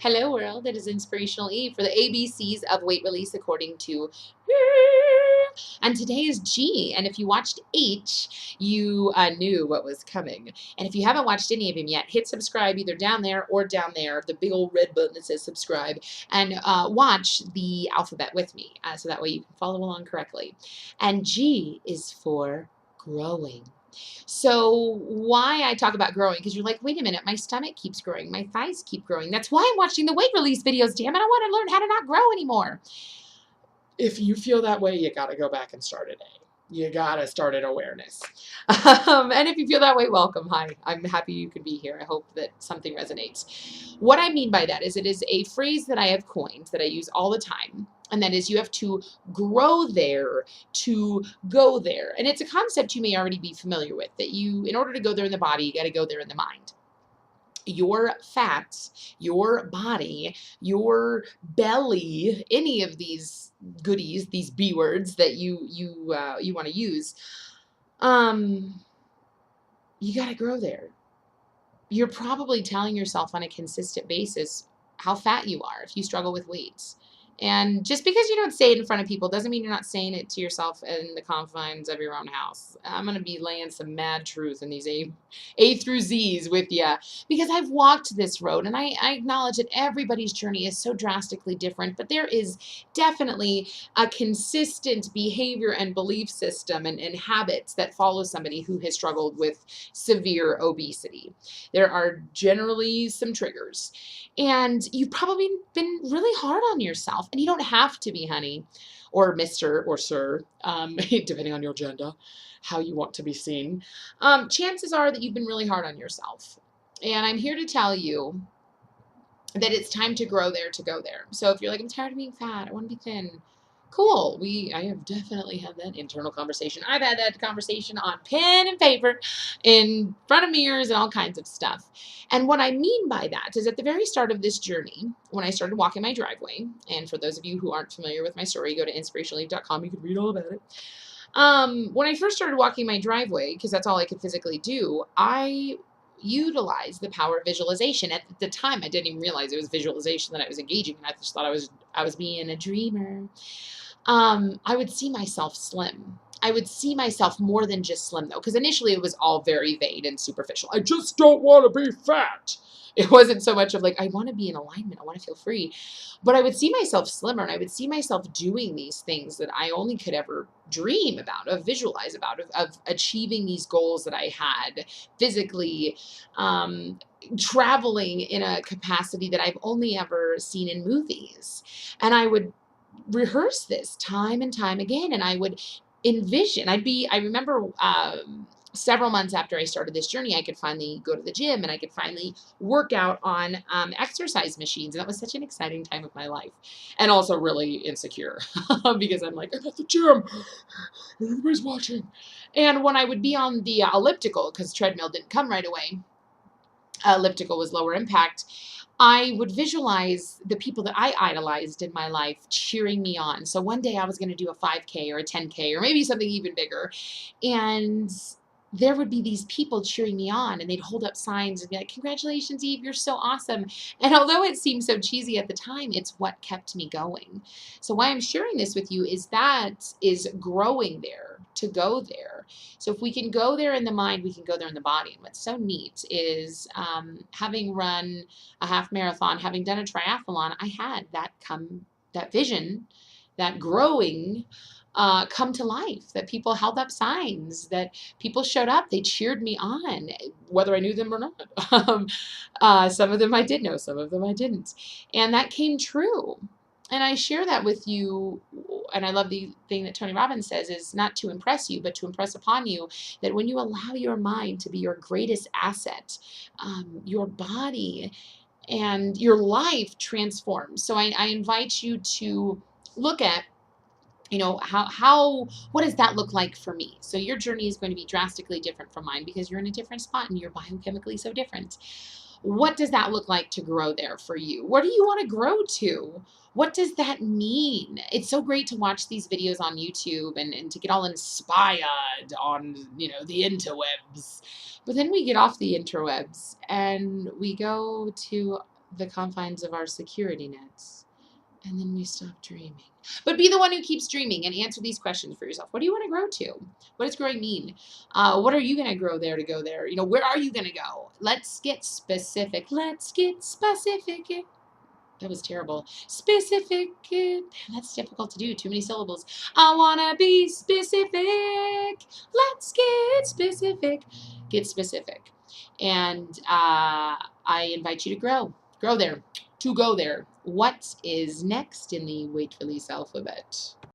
Hello, world. It is Inspirational Eve for the ABCs of weight release according to and today is G. And if you watched H, you knew what was coming. And if you haven't watched any of them yet, hit subscribe either down there or down there, the big old red button that says subscribe, and watch the alphabet with me so that way you can follow along correctly. And G is for growing. So why I talk about growing, because you're like, wait a minute, my stomach keeps growing, my thighs keep growing. That's why I'm watching the weight release videos. Damn it, I want to learn how to not grow anymore. If you feel that way, you got to go back and start at A. You got to start at awareness. And if you feel that way, welcome. Hi, I'm happy you could be here. I hope that something resonates. What I mean by that is it is a phrase that I have coined that I use all the time. And that is you have to grow there to go there. And it's a concept you may already be familiar with, that you, in order to go there in the body, you got to go there in the mind. Your fats, your body, your belly, any of these goodies, these B words that you want to use, you got to grow there. You're probably telling yourself on a consistent basis how fat you are if you struggle with weights. And just because you don't say it in front of people doesn't mean you're not saying it to yourself in the confines of your own house. I'm going to be laying some mad truth in these A through Z's with you because I've walked this road, and I acknowledge that everybody's journey is so drastically different, but there is definitely a consistent behavior and belief system and habits that follow somebody who has struggled with severe obesity. There are generally some triggers. And you've probably been really hard on yourself. And you don't have to be, honey, or Mr. or Sir, depending on your gender, how you want to be seen. Chances are that you've been really hard on yourself. And I'm here to tell you that it's time to grow there to go there. So if you're like, I'm tired of being fat, I want to be thin. Cool. I have definitely had that internal conversation. I've had that conversation on pen and paper in front of mirrors and all kinds of stuff. And what I mean by that is at the very start of this journey, when I started walking my driveway, and for those of you who aren't familiar with my story, go to inspirationaleve.com. You can read all about it. When I first started walking my driveway, because that's all I could physically do, I utilize the power of visualization. At the time, I didn't even realize it was visualization that I was engaging in. I just thought I was being a dreamer. I would see myself slim. I would see myself more than just slim, though, because initially it was all very vague and superficial. I just don't want to be fat. It wasn't so much of like, I want to be in alignment. I want to feel free. But I would see myself slimmer, and I would see myself doing these things that I only could ever dream about, of visualize about, of achieving these goals that I had physically, traveling in a capacity that I've only ever seen in movies. And I would rehearse this time and time again, and I would envision, I remember several months after I started this journey, I could finally go to the gym and I could finally work out on exercise machines. And that was such an exciting time of my life, and also really insecure because I'm like, I'm at the gym, everybody's watching. And when I would be on the elliptical, because treadmill didn't come right away, elliptical was lower impact, I would visualize the people that I idolized in my life cheering me on. So one day I was going to do a 5K or a 10K or maybe something even bigger. And there would be these people cheering me on, and they'd hold up signs and be like, congratulations, Eve, you're so awesome. And although it seemed so cheesy at the time, it's what kept me going. So why I'm sharing this with you is that is growing there to go there. So if we can go there in the mind, we can go there in the body. And what's so neat is having run a half marathon, having done a triathlon, I had that vision, that growing come to life, that people held up signs, that people showed up, they cheered me on, whether I knew them or not. Some of them I did know, some of them I didn't. And that came true. And I share that with you, and I love the thing that Tony Robbins says is not to impress you, but to impress upon you that when you allow your mind to be your greatest asset, your body and your life transforms. So I invite you to look at, what does that look like for me? So your journey is going to be drastically different from mine because you're in a different spot and you're biochemically so different. What does that look like to grow there for you? Where do you want to grow to? What does that mean? It's so great to watch these videos on YouTube and to get all inspired on, the interwebs. But then we get off the interwebs and we go to the confines of our security nets. And then we stop dreaming. But be the one who keeps dreaming and answer these questions for yourself. What do you want to grow to? What does growing mean? What are you going to grow there to go there? Where are you going to go? Let's get specific. Let's get specific. That was terrible. Specific. Man, that's difficult to do. Too many syllables. I want to be specific. Let's get specific. Get specific. And I invite you to grow. Grow there. To go there. What is next in the Wait Release alphabet?